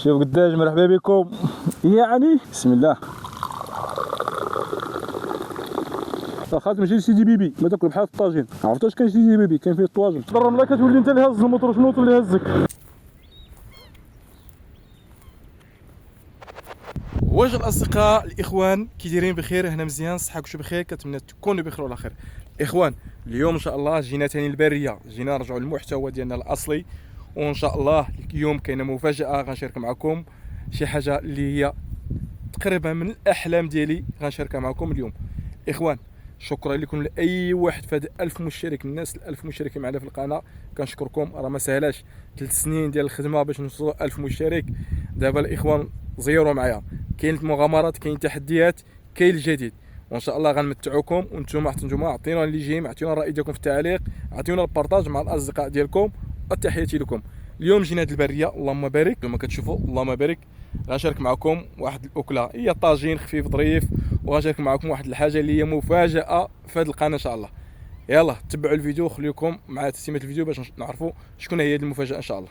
شوف قداش مرحبا بكم. يعني بسم الله. خاطر ماشي سيدي بيبي ما تاكل بحال الطاجين. عرفتوا اش كاين سيدي بيبي؟ كاين فيه الطواجن. الرمله كتولي انت اللي هز الموتور. شنو اللي هزك؟ واش الاصدقاء الاخوان كي دايرين بخير؟ هنا مزيان صحاكم بخير، كنتمنى تكونوا بخير وعلى خير. اخوان اليوم ان شاء الله جينا ثاني البريه، جينا نرجعوا للمحتوى ديالنا الاصلي، وان شاء الله اليوم كاينه مفاجاه غنشارك معكم، شي حاجه اللي هي تقريبا من الاحلام ديالي غنشاركها معكم اليوم. اخوان شكرا لكم لاي واحد في هاد 1000 مشترك، الناس 1000 مشتركين معنا في القناه كنشكركم. راه ما سهلاش 3 سنين ديال الخدمه باش نوصلوا 1000 مشترك. دابا الاخوان زيروا معايا، كاين المغامرات، كاين تحديات، كاين الجديد، وان شاء الله غنمتعوكم. وانتم عطيونا اللي جاي، عطيونا الراي ديالكم في التعليق، عطيونا البارطاج مع الاصدقاء ديالكم. تحياتي لكم. اليوم جينا هاد البريه اللهم بارك، كما كتشوفوا اللهم بارك. غنشارك معكم واحد الاكله، هي طاجين خفيف ظريف، وغنشارك معكم واحد الحاجه اللي هي مفاجاه في هاد القناه ان شاء الله. يلا تبعوا الفيديو، خليكم مع تسميه الفيديو باش نعرفوا شكون هي هاد المفاجاه ان شاء الله.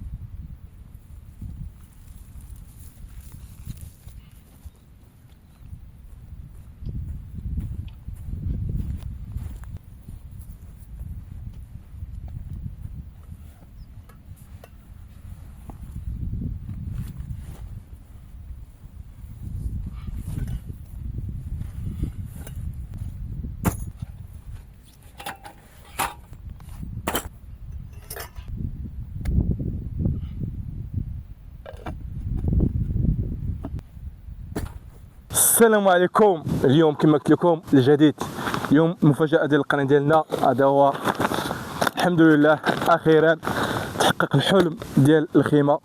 السلام عليكم. اليوم كما قلت لكم الجديد، اليوم المفاجاه ديال القناه ديالنا. هذا هو الحمد لله اخيرا تحقق الحلم ديال الخيمه،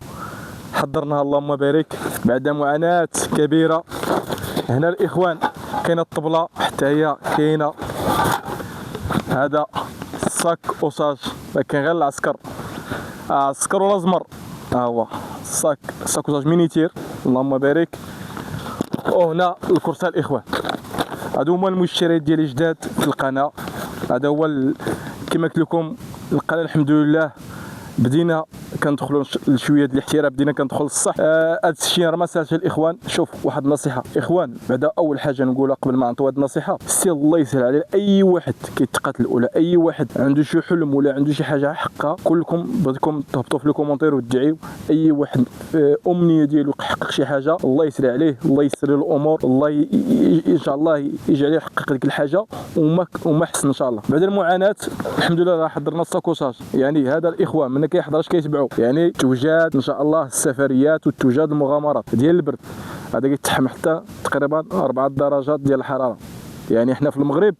حضرناها اللهم بارك بعد معاناه كبيره. هنا الاخوان كاينه الطبله، حتى هي كاينه هذا الصاك اوساج، ما كاين غير العسكر، عسكر ولا زمر. ها هو الصاك اوساج مينيتير اللهم بارك. وهنا الكرسي الاخوان، هادو هما المشتريات ديالي جداد في القناه. هذا هو كما قلت لكم القناه الحمد لله بدينا كندخلوا شويه ديال الاحتراف، بدينا كندخل الصح. هذا الشيء راه ما ساهلش الاخوان. شوف واحد النصيحه اخوان، بعدا اول حاجه نقولها قبل ما نعطيو هذه النصيحه، سي الله يسهل على اي واحد كيتقاتل ولا اي واحد عنده شي حلم ولا عنده شي حاجه حقها، كلكم بغيتكم تهبطوا في لي كومونتير وتدعيو اي واحد امنيه ديالو يحقق شي حاجه، الله يسر عليه، الله يسر له الامور، الله ان شاء الله يجعله يحقق ديك الحاجه وما حسن ان شاء الله. بعد المعاناه الحمد لله راه حضرنا الساكوساج. يعني هذا الاخوان من كيحضرش كيتبعوا، يعني توجاد ان شاء الله السفريات وتوجاد المغامرات ديال البرد. هذا كيتحمل حتى تقريبا 4 درجات ديال الحراره، يعني حنا في المغرب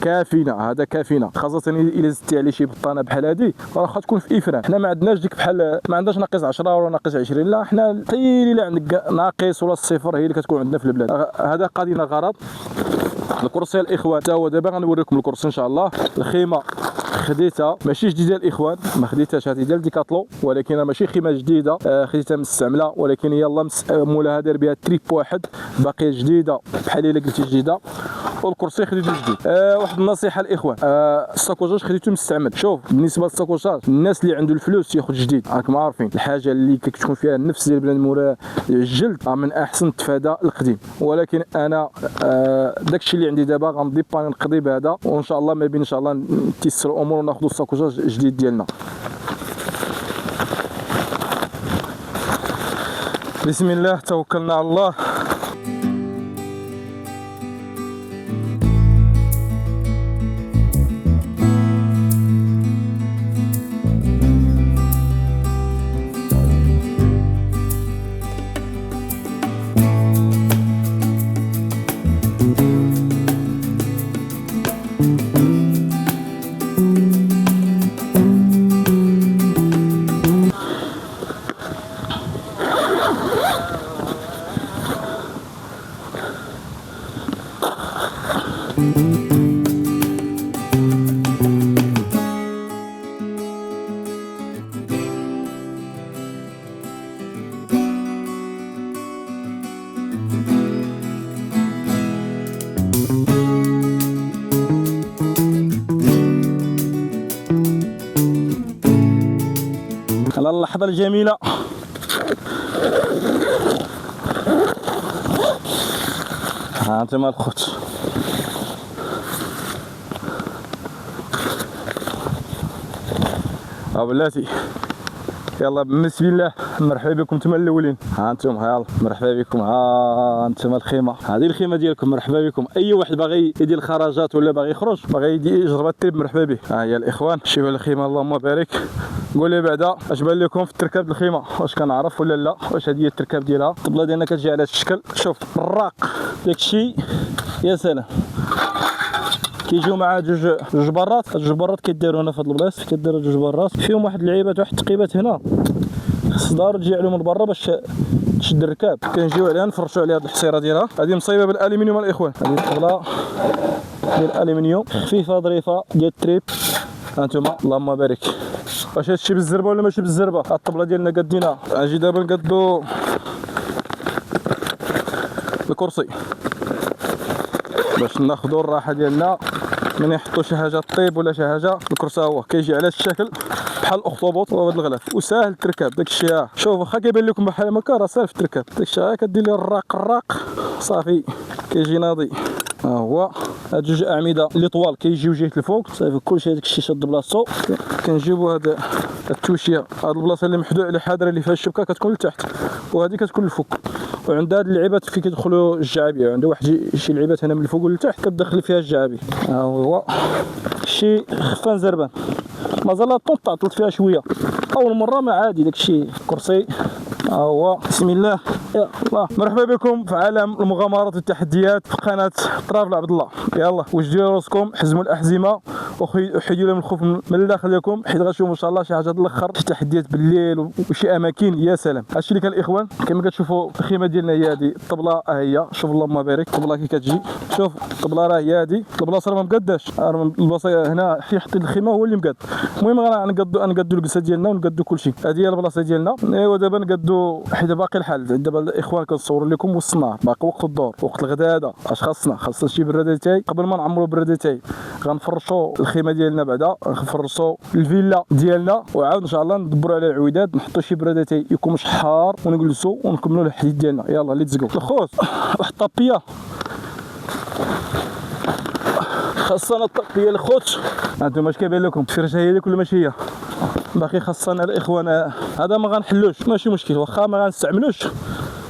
كافينا، هذا كافينا، خاصه الا زدتي عليه شي بطانه بحال هذه راه تكون في افران. حنا ما عندناش ديك بحال، ما عندناش ناقص 10 ولا ناقص 20، لا حنا حتى الا عندك ناقص ولا الصفر هي اللي كتكون عندنا في البلاد. هذا قضينا غرض. الكرسي الاخوان تا هو دابا غنوريكم الكرسي ان شاء الله. الخيمه خديتها ماشي جديده الاخوان، ما خديتهاش، هذه ديال ديكاتلو، ولكن ماشي خيمه جديده، خديتها مستعمله، ولكن يلا مولاها دار بها تريب واحد باقيه جديده بحال الا قلتي جديده. والكرسي خديته جديد. واحد النصيحه الاخوان، الساكوشاج خديته مستعمل. شوف بالنسبه للساكوشاج، الناس اللي عنده الفلوس ياخذ جديد، راكم عارفين الحاجه اللي كتكون فيها النفس ديال بنادم ولا الجلد من احسن تفادى القديم. ولكن انا داكشي اللي عندي دابا غنديباني نقضي بهذا، وان شاء الله ما بين ان شاء الله نتيسر الامور وناخذوا الساكوشاج جديد ديالنا. بسم الله توكلنا على الله. على اللحظة الجميلة ها انتم الخوت. بلاتي يلا بسم الله، مرحبا بكم نتوما الاولين. ها انتم يلا مرحبا بكم. ها انتم الخيمه، هذه الخيمه ديالكم. مرحبا بكم. اي واحد باغي يدير الخرجات ولا باغي يخرج باغي يجرب التريب مرحبا به. ها هي الاخوان، شوفوا الخيمه اللهم بارك. قول لي بعدا اش بان لكم في التركاب د الخيمه، واش كنعرف ولا لا، واش هذه هي التركاب ديالها. الطبله ديالنا كتجي على هذا الشكل، شوف الراق داكشي يا سلام. كيجيو مع جوج برات. هاد جوج برات كيديروا هنا في هاد البلايص، كيديروا جوج برات فيهم واحد اللعيبات واحد التقيبات هنا، خص دار تجي عليهم من برا باش تشد الركاب. كنجيو عليها نفرشوا عليها هاد الحصيره ديالها. هادي مصايبه بالالومنيوم الاخوان، هادي الطبله ديال الالومنيوم خفيفه ظريفه ديال التريب. هانتوما اللهم بارك. واش هادشي بالزربه ولا ماشي بالزربه؟ هاد الطبله ديالنا قدينا. اجي دابا نقادو الكرسي باش ناخذوا الراحه ديالنا. من يحطوا شي حاجه طيب ولا شي حاجه، الكرسي هو كيجي على هذا الشكل بحال الاخطبوط وهذا الغلاف، وساهل التركاب. داكشي شوف واخا كيبان لكم بحال هكا راه ساهل في التركاب. داكشي كدير ليه الراق صافي كيجي ناضي. ها هو هاد جوج اعمده اللي طوال كيجيو جهه الفوق صافي. كلشي هذاك الشيء شاد بلاصتو. كنجيبوا هاد التوشيه، هاد البلاصه اللي محدوده اللي حاضره اللي فيها الشبكه كتكون لتحت، وهذه كتكون الفوق. وعند هاد اللعيبات فين كيدخلوا الجعابيه، عنده واحد شي لعيبات هنا من الفوق ولتحت كتدخل فيها الجعابي. ها هو شي خفان زربان مازال طونط عطلت فيها شويه. اول مره ما عادي داكشي. كرسي ها هو. بسم الله يا الله. مرحبا بكم في عالم المغامرات والتحديات في قناه طرافل عبد الله. يلا وجدوا راسكم، حزموا الاحزمه وحيدوا لهم الخوف من الداخل ديالكم، حيت غنشوفوا ان شاء الله شي حاجه الاخر، شي تحديات بالليل وشي اماكن يا سلام. هادشي اللي كان الاخوان كما كتشوفوا. الخيمه ديالنا هي هذه الطبله، ها هي شوف اللهم بارك. الطبله كي كتجي شوف الطبله راه هي هذه. البلاصه راه ما مقاداش، البلاصه هنا حيت حطيت الخيمه هو اللي مقاد. المهم غنقادو الجلسه ديالنا ونقادو كلشي. هذه هي البلاصه ديالنا. ايوا دابا نقادو حيت باقي الحال. دابا الاخوان كنصور لكم وسط النهار، باقي وقت الدور وقت الغداء. اش خاصنا شي برادتاي. قبل ما نعمروا برادتاي غنفرشوا الخيمه ديالنا، بعدا غنفرشوا الفيلا ديالنا، وعاود ان شاء الله ندبروا على العويدات، نحطوا شي برادتاي يكون شحار ونجلسوا ونكملوا الحديث ديالنا. يلا ليتس جو. الخوت واحد الطابيه خاصنا. الطابيه الخوت هانتوما اش كيبان لكم؟ الفرشه هي ديك ولا ماشي هي؟ باقي خاصنا الاخوان. هذا ما غنحلوش ماشي مشكل، واخا ما غنستعملوش.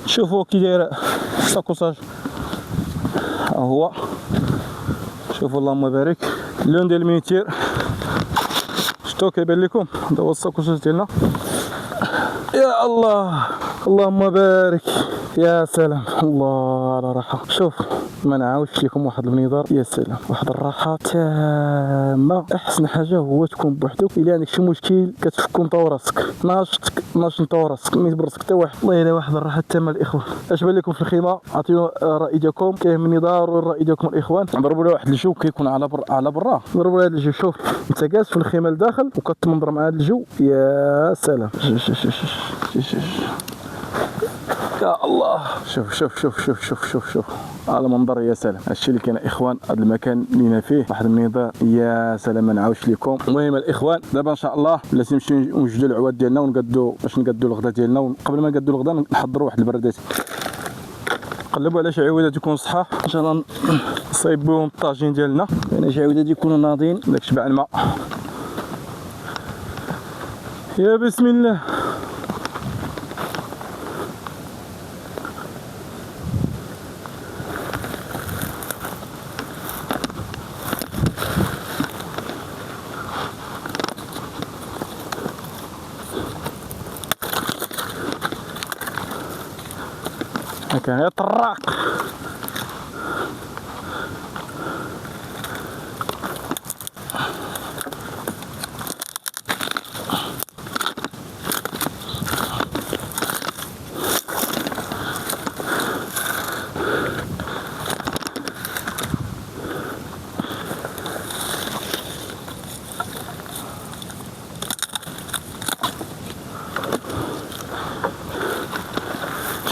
شوفوا كي داير الساكوساج. ها هو شوفوا اللهم بارك. اللون ديال المينيتير شتو كيبان لكم؟ هذا هو الساكوساج ديالنا. يا الله اللهم بارك يا سلام. الله على راحه. شوف ما نعاودش لكم واحد المنظر يا سلام، واحد الراحه تامه. احسن حاجه هو تكون بوحدك. الا عندك شي مشكل كتفكو نتا وراسك، ناش نتا وراسك ميت براسك حتى واحد. والله الا واحد الراحه التامه الاخوان. اش بان لكم في الخيمه؟ عطيو الراي ديالكم. كيهمني ضروري الراي ديالكم الاخوان. نضربوا له واحد الجو كيكون على برا. نضربوا له هذا الجو. شوف انت جالس في الخيمه لداخل وكتمنظر مع هذا الجو يا سلام. يا الله. شوف شوف شوف شوف شوف شوف شوف على منظر يا سلام. هادشي اللي كاين اخوان. هذا المكان اللي فيه واحد المنظر يا سلام ما نعاودش لكم. المهم الاخوان دابا ان شاء الله بلاتي نمشيو نوجدوا العواد ديالنا ونقادو باش نقادو الغدا ديالنا. وقبل ما نقادو الغدا نحضروا واحد البردات، نقلبوا على شي عويدات يكونوا صحاح ان شاء الله. نصايبوهم الطاجين ديالنا، يعني شي عويدات يكونوا ناضين داك شبع الماء. يا بسم الله. كان يطرق.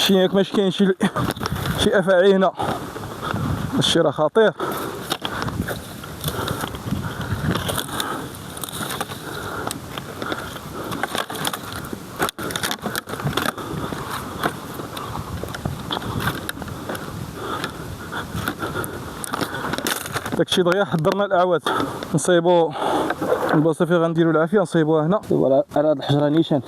ياك ماشي كاين شي افاعي هنا، هادشي راه خطير. داكشي دغيا حضرنا الاعواد نصايبو البلاصه فين غنديرو العافيه نصايبوها هنا على هاد الحجره نيشان.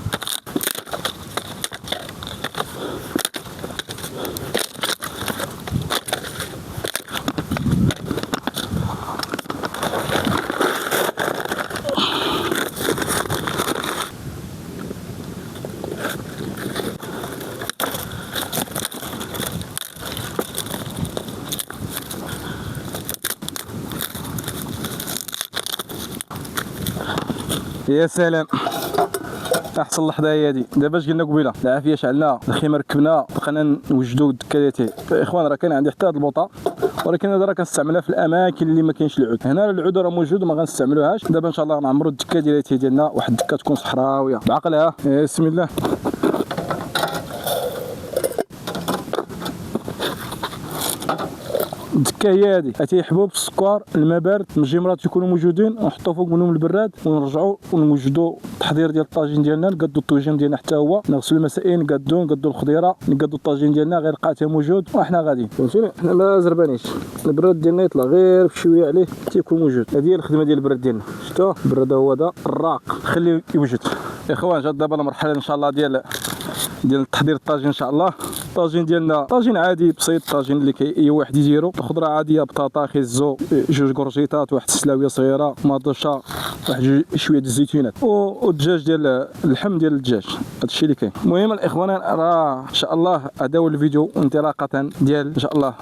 يا سلام احسن لحظه هي هادي. دابا اش قلنا قبيله العافيه شعلنا الخيمه ركبنا بقينا نوجدوا الدكاداتي. اخوان راه كاين عندي حتى هاد البوطه ولكن هذا راه كنستعملها في الاماكن اللي ما كاينش العود. هنا العود راه موجود وما غنستعملوهاش. دابا ان شاء الله غنعمروا الدكه ديالنا واحد الدكه تكون صحراويه بعقلها. بسم الله. الدكه هي هادي اتي حبوب السكر الماء بارد المجمرات يكونوا موجودين ونحطوا فوق منهم البراد ونرجعوا ونوجدوا التحضير ديال الطاجين ديالنا. نقادوا الطوجين ديالنا حتى هو نغسلوا المسائل نقادوا الخضيره نقادوا الطاجين ديالنا غير قاعته موجود وحنا غاديين. فهمتوني حنا ما زربانيش. البراد ديالنا يطلع غير بشويه عليه تيكون موجود. هذه هي الخدمه ديال البراد ديالنا. شفتوا البراد هو هذا الراق خليه يوجد. اخوان جات دابا المرحله ان شاء الله ديال تحضير الطاجين. ان شاء الله الطاجين ديالنا طاجين عادي بسيط. الطاجين اللي اي واحد يديرو الخضره عاديه بطاطا خيزو جوج كورجيطات واحد السلاويه صغيره مطوشه واحد شويه ديال الزيتونات والدجاج ديال اللحم ديال الدجاج. هادشي اللي كاين. المهم الاخوان راه ان شاء الله هذا هو الفيديو انطلاقه ديال ان شاء الله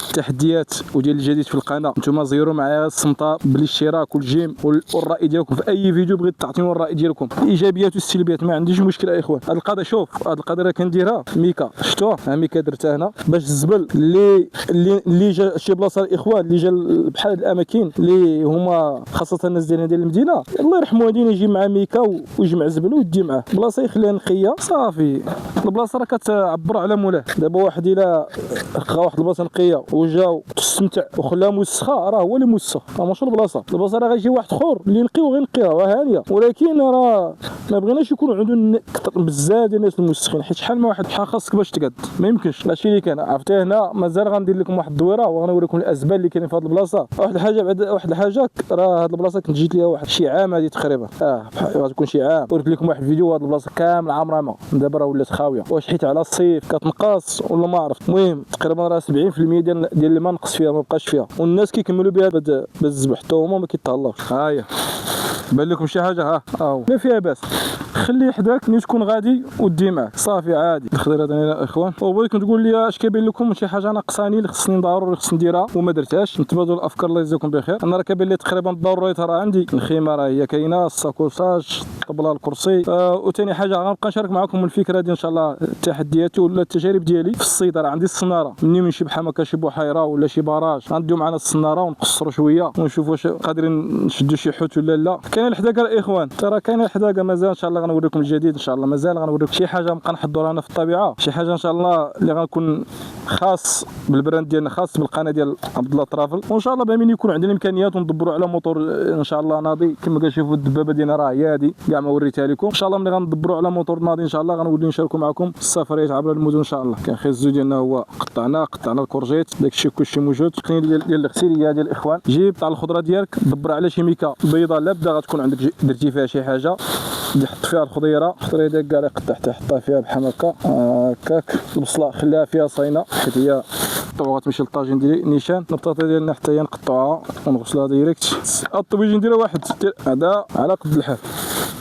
التحديات وديال الجديد في القناه. نتوما زيروا معايا الصمته بالاشتراك والجيم والراي ديالكم في اي فيديو بغيت تعطيني الراي ديالكم الايجابيات والسلبيات ما عنديش مشكله يا اخوان. هاد القضيه شوف هاد القضيه راه كنديرها ميكا شفتوه ميكا درتها هنا باش الزبل اللي جا شي بلاصه الاخوان اللي جا بحال هاد الاماكن اللي هما خاصه الناس ديال المدينه الله يرحمو غادي يجي مع ميكا ويجمع الزبل ويدي معاه بلاصه يخليها نقيه صافي. البلاصه راه كتعبر على مولاه. دابا واحد الا لقى واحد البلاصه نقيه وجاو تستمتع وخلاها موسخه راه هو اللي موسخ ماشي البلاصه. البلاصه راه غيجي واحد اخر اللي ينقي وغينقيها راه هانيه. ولكن راه ما بغيناش يكون عندنا بزاف ديال الناس الموسخين حيت شحال ما واحد بحال خاصك باش تقاد ما يمكنش. هادشي اللي كان عرفتي. هنا مازال غندير لكم واحد الدويره وغنوريكم الازبال اللي كاينين في هاد البلاصه. واحد الحاجه بعد واحد الحاجه راه هاد البلاصه كنت جيت ليها واحد شي عام هادي تقريبا غتكون شي عام. وريت لكم واحد الفيديو هاد البلاصه كامل عامره ما دابا راه ولات خاويه. واش حيت على الصيف كتنقص ولا ما عرفت. المهم تقريبا راه 70% ديال الماء نقص فيها ما بقاش فيها والناس كيكملوا بها بالزبح حتى هما ما كيتهلاوش. ها هي بان لكم شي حاجه ها هاو ما فيها باس. خليه حداك ملي تكون غادي ودي معاه صافي عادي. الخضيره هنا اخوان وبغيتكم تقول لي اش كيبان لكم شي حاجه ناقصاني اللي خصني ضروري خصني نديرها وما درتهاش. نتبادلوا الافكار الله يجزاكم بخير. انا راه كيبان لي تقريبا ضروري راه عندي الخيمه راه هي كاينه الساكوساج الطبله الكرسي وثاني حاجه غنبقى نشارك معكم الفكره ديال ان شاء الله التحديات ولا التجارب ديالي في الصيد. راه عندي الصناره مني من شي بحال هكا شي بحيره ولا شي باراج غنديو معنا الصناره ونقصروا شويه ونشوفوا واش قادرين نشدوا شي حوت ولا لا. كاين الحداقه الاخوان ترى كاين الحداقه مازال ان شاء الله غنوريكم الجديد ان شاء الله. مازال غنوريكم شي حاجه نبقى نحضرها انا في الطبيعه شي حاجه ان شاء الله اللي غنكون خاص بالبراند ديالنا خاص بالقناه ديال عبد الله ترافل. وان شاء الله بامين يكون عندنا الامكانيات وندبروا على موتور ان شاء الله ناضي كما كنشوفوا الدبابه ديالنا راه هي هذه كاع ما وريتها لكم. ان شاء الله ملي غندبروا على موتور ناضي ان شاء الله غنولي نشاركوا معكم السفريات عبر المدن ان شاء الله. كان خيزو ديالنا هو قطعنا الكورجيت داكشي كلشي موجود. التقنيه ديال الاغساليه ديال الاخوان جيب تاع الخضره ديالك دبر على شي ميكا بيضاء لابده غتكون عندك درتي فيها شي حاجه حط فيها الخضيره ديالك كاع اللي قطعتها حطها فيها بحال هكا هكاك. البصله خليها فيها صاينه حيت هي طبعا غتمشي للطاجين ديالي نيشان. البطاطا ديالنا حتى هي نقطعوها ونغسلوها ديريكت. الطويجين نديرها واحد هذا على قد الحال.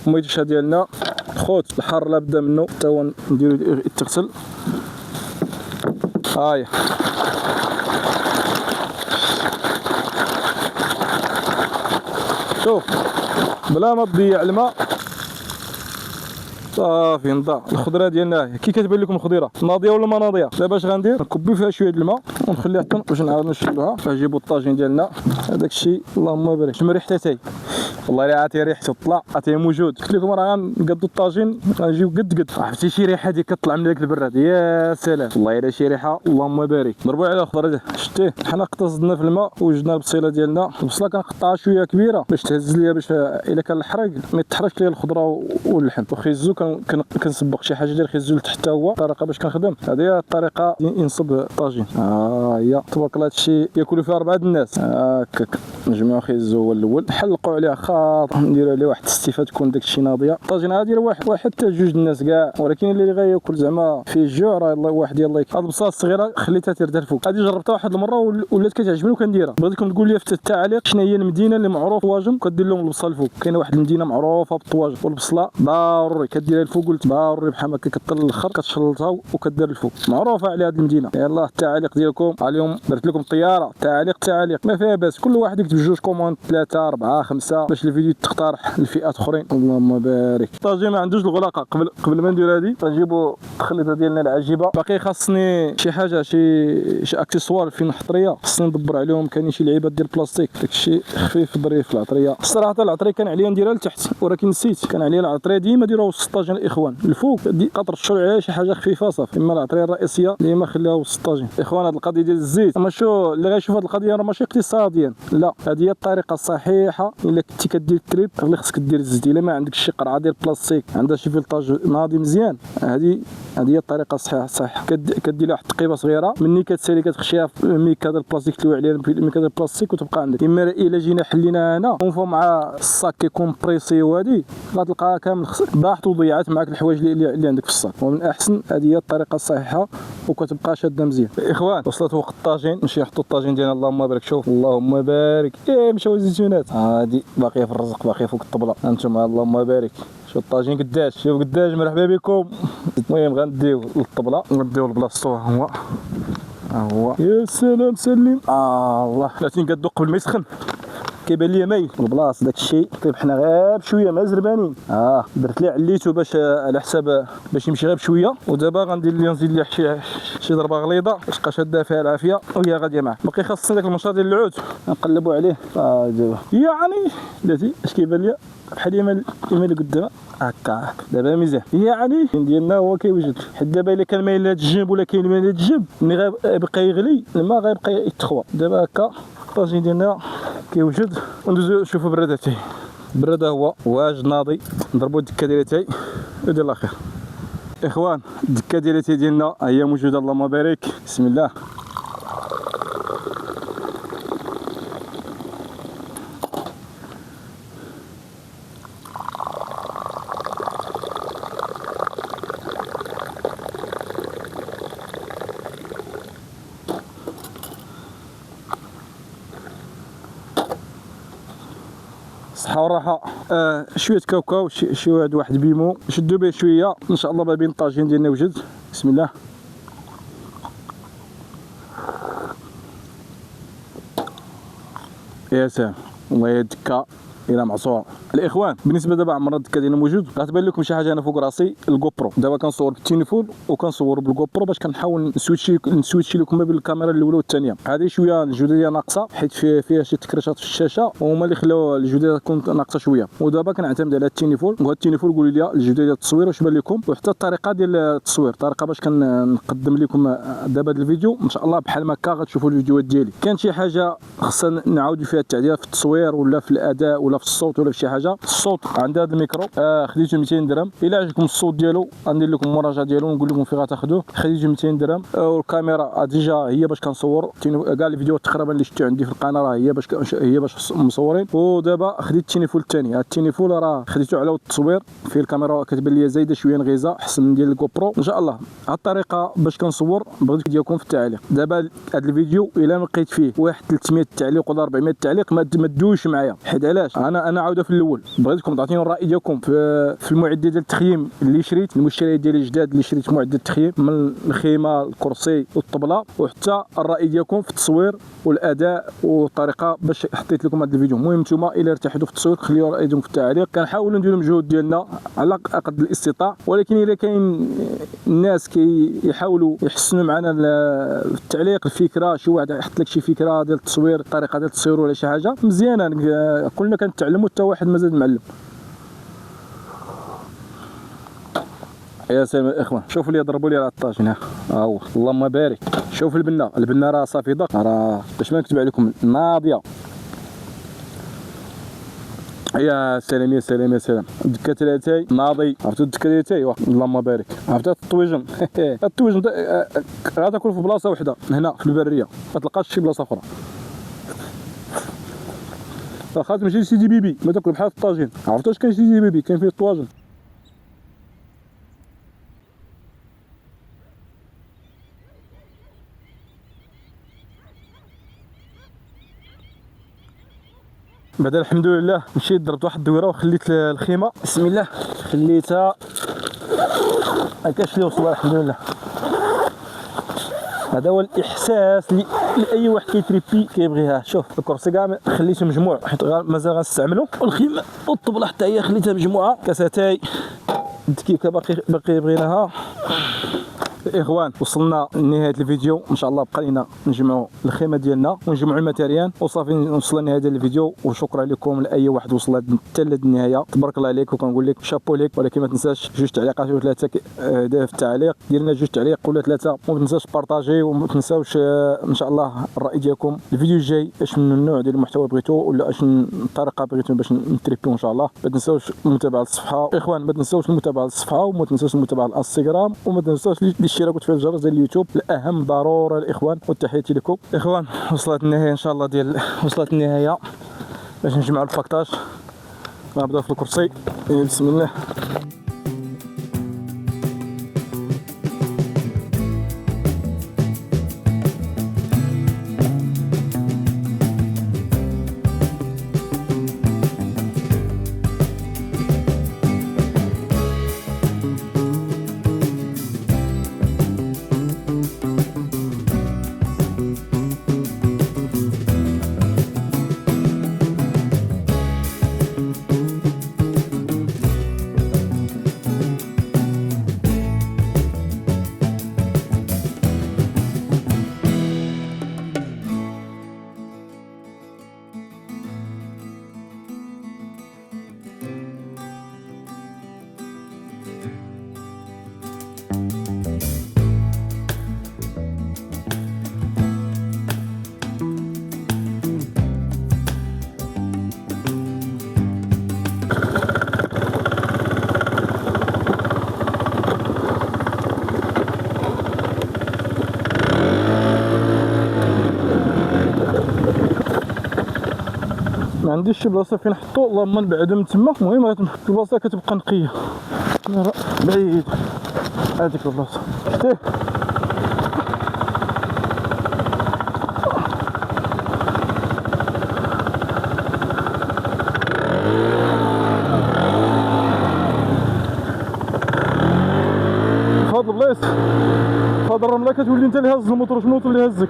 الميتشه ديالنا خوت الحار لا بدا منه حتى هو نديرو يتغسل. هاهي شوف بلا ما تضيع الماء صافي نضاع. الخضره ديالنا كي كتبان لكم الخضيره ناضيه ولا ما ناضيه. دابا اش غندير نكبي فيها شويه د الماء ونخليها حتى باش نعاود نشدوها. نجيبوا الطاجين ديالنا هذاك الشيء اللهم بارك. شم ريحتها تاي والله الا عاتي ريحته طلع عاتي موجود. قلت لكم راه غنقادوا الطاجين غنجيو قد عرفتي شي ريحه ديال كطلع من داك البراد يا سلام والله الا شي ريحه اللهم بارك. ضربوا على الخضره شتيه حنا اقتصدنا في الماء وجدنا البصيله ديالنا. البصله كنقطعها شويه كبيره باش تهز ليا باش الا كان الحرق ما يتحرقش ليا الخضره واللحم. وخيزو كنسبق شي حاجه ديال خيزول حتى هو الطريقه باش كنخدم. هذه هي الطريقه ينصب الطاجين. هي تبارك الله هادشي ياكلوا فيه 4 الناس. هكاك نجمعوا خيزو هو الاول، نحلقوا عليه خاط، نديروا عليه واحد السيفه تكون داكشي ناضيه. الطاجين هذا ديال واحد حتى 2 الناس كاع، ولكن اللي غاياكل زعما فيه الجوع راه واحد يلاه. هاد البصله الصغيره خليتها تردها الفوق. هذه جربتها واحد المره ولات كتعجبني وكنديرها. بغيتكم تقول لي في التعليق شنو هي المدينه اللي معروف طواجن كدير لهم البصله الفوق. كاينه واحد المدينه معروفه بالطواجن والبصله ضروري كديرها الفوق. قلت ضروري بحال هكا كطل الاخر كتشلطها وكدير الفوق. معروفه على هذه المدينه. يلاه التعليق ديالكم اليوم درت لكم الطياره. تعليق ما فيها باس. كل واحد يكتب 2 كومونت 3 4 5 باش الفيديو تقترح لفئات اخرين. اللهم بارك. الطاجين ما عندوش الغلاقه. قبل ما ندير هذه غنجيبوا التخليطه ديالنا العجيبه. باقي خاصني شي حاجه شي اكسسوار فين العطريه خاصني ندبر عليهم. كاينين شي لعيبات ديال البلاستيك داكشي خفيف ظريف. العطريه الصراحه العطريه كان عليا نديرها لتحت ولكن نسيت. كان عليا العطريه ديما نديروها وسط الطاجين الاخوان. الفوق قطرشوا عليها شي حاجه خفيفه صافي. اما العطريه الرئيسيه ديما خليها وسط الطاجين. اخوان هذه القضيه ديال الزيت اما شو اللي غيشوف هذه القضيه راه ماشي اقتصاديا، لا هذه هي الطريقه الصحيحه. الا كنتي كدير التريب اللي خصك دير الزيت. الا ما عندكش شي قرعه ديال البلاستيك عندها شي فلتاج ناضي مزيان، هذه هي الطريقه الصحيحه. كدير واحد التقيبه صغيره مني كتسالي كتخشيها في ميكا ديال البلاستيك تلوي عليها ميكا ديال البلاستيك وتبقى عندك. اما الا جينا حلينا هنا ونفو مع الصاك كيكون بريسي وهادي غتلقاها كامل ضاعت وضيعت معك الحوايج اللي عندك في الصاك. ومن الاحسن هذه هي الطريقه الصحيحه وكتبقى شاده مزيان. اخوان وصلت وقت الطاجين نمشي نحطوا الطاجين ديالنا. اللهم بارك. شوف اللهم بارك. مشاو الزيتونات هادي باقيه في الرزق باقيه فوق الطبله. انتم اللهم بارك. شوف الطاجين قداش. شوف قداش. مرحبا بكم. المهم غنديو للطبله نديو البلاصتو. هو يا سلام سلم. الله لاتين كدوق قبل ما يسخن كيبان ليا مايل البلاص. داك الشيء طيبحنا غير بشويه ما زربانين. درت ليه عليتو باش على حساب باش يمشي غير بشويه. ودابا غندير ليه نزيد ليه شي ضربه غليظه باش تبقى شاده فيها العافيه وهي غاديه معاه. باقي خاصني داك المنشار ديال العود نقلبوا عليه. دابا يعني بلاتي اش كيبان ليا بحال يمال قدام هكا. دابا مزيان يعني ديالنا هو كيوجد. حيت دابا الا كان مايل لهاد الجنب ولا كاين مايل لهاد الجنب ملي غيبقى يغلي الماء غيبقى يتخوى. دابا هكا الطاجين ديالنا كيوجد وندوزو نشوفو برادته. برده هو واجد ناضي. نضربو الدكه ديالتي ودير الله خير. اخوان الدكه ديالنا هي موجوده. اللهم بارك. بسم الله. الصحة والراحة. شوية كاوكاو شي واحد بيمو نشدو به شوية ان شاء الله. ما بين الطاجين ديالنا وجد. بسم الله. يا سلام والله يا الدكة الى معصوره. الاخوان بالنسبه دابا عمر الدكه ديالنا موجود غتبان لكم شي حاجه انا فوق راسي الجوبرو. دابا كنصور بالتليفون وكنصور بالجوبرو باش كنحاول نسويتشي لكم ما بين الكاميرا الاولى والثانيه. هذه شويه الجوده ديالها ناقصه حيت فيها شي تكريشات في الشاشه وهما اللي خلاو الجوده تكون ناقصه شويه. ودابا كنعتمد على التليفون. وهذا التليفون قولوا لي الجوده ديال التصوير واش بان لكم وحتى الطريقه ديال التصوير. الطريقه باش كنقدم لكم دابا هذا الفيديو ان شاء الله بحال ما هكا غتشوفوا الفيديوهات ديالي. كان شي حاجه خصنا نعاودوا فيها التعديلات في التصوير ولا في الاداء ولا في الصوت ولا في شي حاجه. الصوت عند هذا الميكرو خديته 200 درهم. الا عجبكم الصوت ديالو غندير لكم المراجعه ديالو ونقول لكم فين غتاخذوه. خديته 200 درهم. والكاميرا ديجا هي باش كنصور كاع الفيديوهات تقريبا اللي شفتو عندي في القناه راه هي باش مصورين. ودابا خديت التليفون الثاني. هذا التليفون راه خديته على التصوير فيه الكاميرا كتبان ليا زايده شويه نغيزه احسن من ديال الجوبرو ان شاء الله. هذه الطريقه باش كنصور بغيت ديالكم في التعليق. دابا هذا الفيديو الا لقيت فيه واحد 300 تعليق ولا 400 تعليق ما تدوش معايا. حيت علاش انا عاوده في الاول بغيتكم تعطيوني الراي ديالكم في المعدات ديال التخييم اللي شريت. المشتريات ديالي جداد اللي شريت معدات التخييم من الخيمه الكرسي والطبله. وحتى الراي ديالكم في التصوير والاداء والطريقه باش حطيت لكم هذا الفيديو. المهم نتوما الا ارتحتوا في التصوير خليوا رايكم في التعليق. كنحاولوا نديروا المجهود ديالنا على قد الاستطاع. ولكن الا كاين الناس كيحاولوا يحسنوا معنا في التعليق الفكره شي واحد يحط لك شي فكره ديال التصوير طريقه ديال التصوير ولا شي حاجه مزيانه كلنا كنتعلموا حتى واحد مازال معلم. يا سلام الاخوان شوفوا لي ضربوا لي على الطاجين. ها هو اللهم بارك. شوف البنه راه صافي ضغط راه باش ما نكتب عليكم ناضيه. يا سلام يا سلام يا سلام. الدكه ثلاثاي ناضي، عرفتوا الدكه ثلاثاي اللهم بارك. عرفتوا الطويجن الطويجن غتاكل في بلاصه وحده هنا في البريه، ما تلقاش شي بلاصه اخرى. واخا تمشي لسيدي بيبي ما تاكل بحال الطاجين. عرفتوا اش كاين سيدي بيبي؟ كاين فيه الطواجن. بعدا الحمد لله مشيت درت واحد الدويره وخليت الخيمه، بسم الله خليتها هكاش اللي وصل الحمد لله. هذا هو الاحساس لاي واحد كيتريبي كيبغيها. شوف الكرسي كاع خليته مجموع حيت مازال غنستعملو، والخيمه والطبله حتى هي خليتها مجموعه. كاساتاي الدكيكه باقي بغيناها. الاخوان وصلنا لنهايه الفيديو، ان شاء الله بقى لينا نجمعوا الخيمه ديالنا ونجمعوا الماتيريال وصافي وصلنا لنهايه الفيديو. وشكرا لكم لاي واحد وصل حتى للنهايه، تبارك الله عليك وكنقول لك شابو ليك. ولكن ما تنساش جوج تعليقات ولا ثلاثه في التعليق، دير لنا جوج تعليق ولا ثلاثه، وما تنساش بارطاجي، وما تنساوش ان شاء الله الراي ديالكم الفيديو الجاي اش من النوع ديال المحتوى بغيتو ولا اش من الطريقه بغيتو باش نتريبيو ان شاء الله. ما تنساوش المتابعه للصفحه اخوان، ما تنساوش المتابعه للصفحه، وما تنساوش المتابعه الانستغرام، وما تنساوش الاشتراك وتفعيل الجرس ديال اليوتيوب الاهم ضروره الاخوان. وتحياتي لكم اخوان. وصلت النهايه ان شاء الله وصلت النهايه باش نجمعوا الباكطاج. نبداو في الكرسي بسم الله. ما عنديش شي بلاصه فين نحطو، اللهم نبعدو من تما. المهم البلاصه كتبقى نقيه بعيد. هذيك البلاصه شتيه فهاد البلايص فهاد الرمله كتولي انت اللي هاز الموتور، شنو اللي هزك.